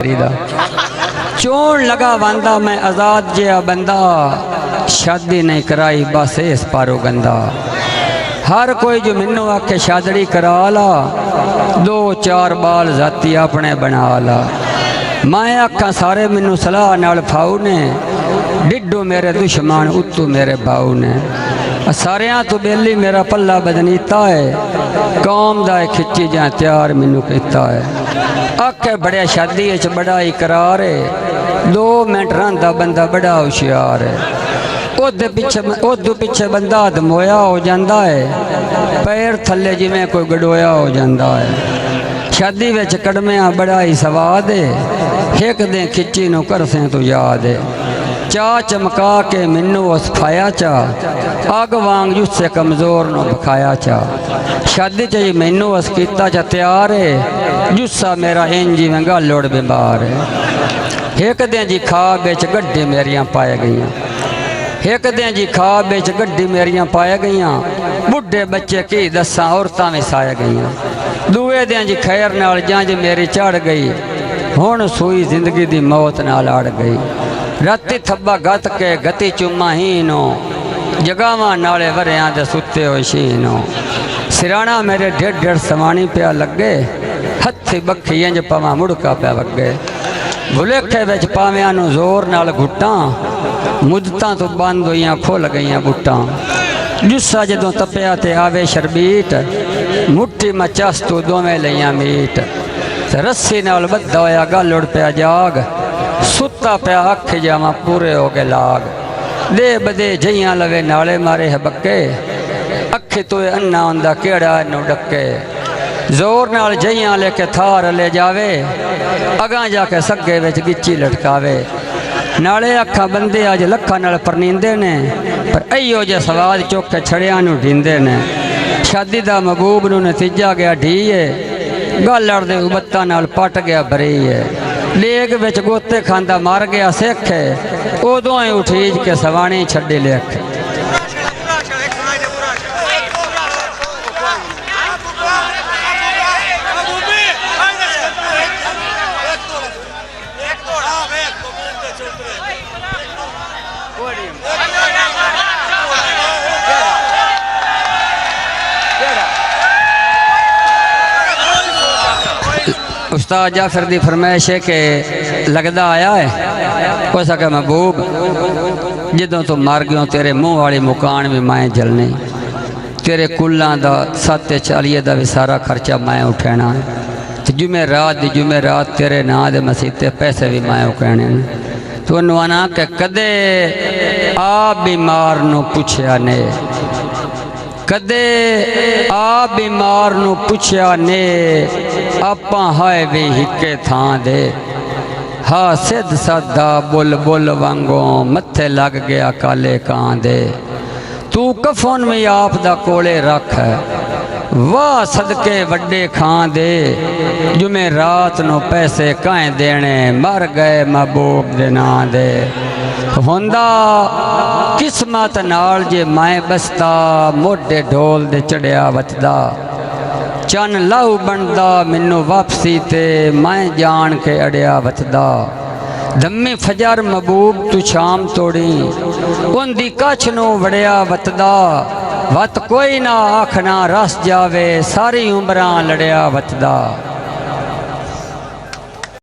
चोन लगा वांदा मैं आजाद जिया बंदा, शादी नहीं कराई बस इस पारो गंदा। हर कोई जो मैनू आखे शादड़ी करा ला, दो चार बाल जाती अपने बना ला। मैं आखा सारे मैनू सलाह नाल फाऊ ने, डिड्डू मेरे दुश्मन उत्तू मेरे भाऊ ने। सारियां तो बेली मेरा पल्ला बदनीता है, कौम दा खिच्ची जा त्यार मैनू कीता है। आखे बड़े शादी बड़ा इकरार है, 2 मिनट रहा बंदा बड़ा होशियार है। उदू पिछे बंदा धमोया हो जाता है, पैर थले जिमें कोई गडोया हो जाता है। शादी विच कड़मिया बड़ा ही स्वाद है, एक दे खिच्ची नू करसे तो याद है। चा चमका के मैनू उस खाया चा, अग वांग जुस्से कमज़ोर नू बखाया चा। शादी च मैनू उस कीता चा तैयार है, जुस्सा मेरा इंजी में गालोड़ बीमार है। एक दिन जी खा बिच गड्डी मेरियां पाए गई, एक दिन जी खा बिच गड्डी मेरियां पाए गई। बुढ़े बच्चे की दसा औरतां में साया गई। दूए दिन जी खैर नाल जंज मेरी चढ़ गई, हुण सूई जिंदगी दी मौत नाल अड़ गई। राती थब्बा गत के गति चुम्मा ही नो, जगावा नाले वरियां दे सुते हो शीनो। सिराणा मेरे 1.5 समानी पिया लगे, हथी बखी इंज पवा मुड़का पिया वगे। भुलेखे विच पावियां नू जोर नाल घुट्टां, मुद्दतां तो बंद होइयां खुल गईयां बुट्टां। जुस्सा जदों तपिया ते आवे शरबीट, मुट्ठी में चस तू दोवें लईयां मीट। रस्सी नाल बद्धा होया गल उड़ पिया जाग, सुता पिया अख जावा पूरे हो गए लाग। दे बदे जइयां लवे नाले मारे हबक्के, अखी तो अन्ना हुंदा केड़ा इनू डके। जोर नाल जइयां लेके थार ले जावे, अगां जाके सगे विच गिच्ची लटकावे। नाले अखा बंदे अज लखा नाल परनींदे ने, पर अयो जे सवाद चौके छड़ियां नू ढींदे ने। शादी दा महबूब नू नतीजा गया ढीए, गल लड़दे उबत्ता नाल पट गया बरी है। लेग विच गोते खांदा मर गया सिख है, उदों ही उठीज के सवाणी छड्डी लेख। उस्ताद जाफर दी फरमाइश है कि लगदा आया है, हो सके महबूब जदों तो मर गयो तेरे मुँह वाली मुकान भी मैं जलनी, तेरे कुल्लां दा 740 दा भी सारा खर्चा मैं उठाना है। तो जुमेरात तेरे नां दे मसीते पैसे भी मैं उठाने। तो उन्होंने कि कदे आ बीमार नू पुछया ने, कदे आ बीमार नू पुछया ने, आपा हाय भी हिके थां दे। हा सिद्ध साधा बुल बुल वांगो मत्थे लग गया काले कां दे। तू कफन में आप दा कोले रख, वाह सदके वड्डे खां दे। जुमे रात नो पैसे काएं देने, मर गए महबूब दे नां दे। हुंदा किस्मत नाल जे मैं बसता, मोढे ढोल दे चढ़िया वचदा। चन लाहू बनदा मैनू वापसी ते, मैं जान के अड़िया वचदा। धम्मी फजर महबूब तू शाम तोड़ी, उंदी कछ नू वड़िया वतदा। वत कोई ना आखना रस जावे, सारी उमरां लड़िया वचदा।